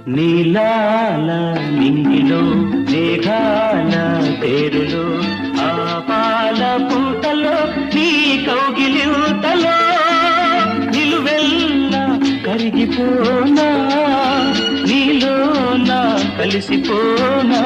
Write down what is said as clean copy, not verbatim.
నీలాల నింగిలో మేఘాల పేరులో ఆ పాల పూటలో నీ కౌగిలింతలో నిలువెల్లా కరిగిపోనా నీలో నా కలిసిపోనా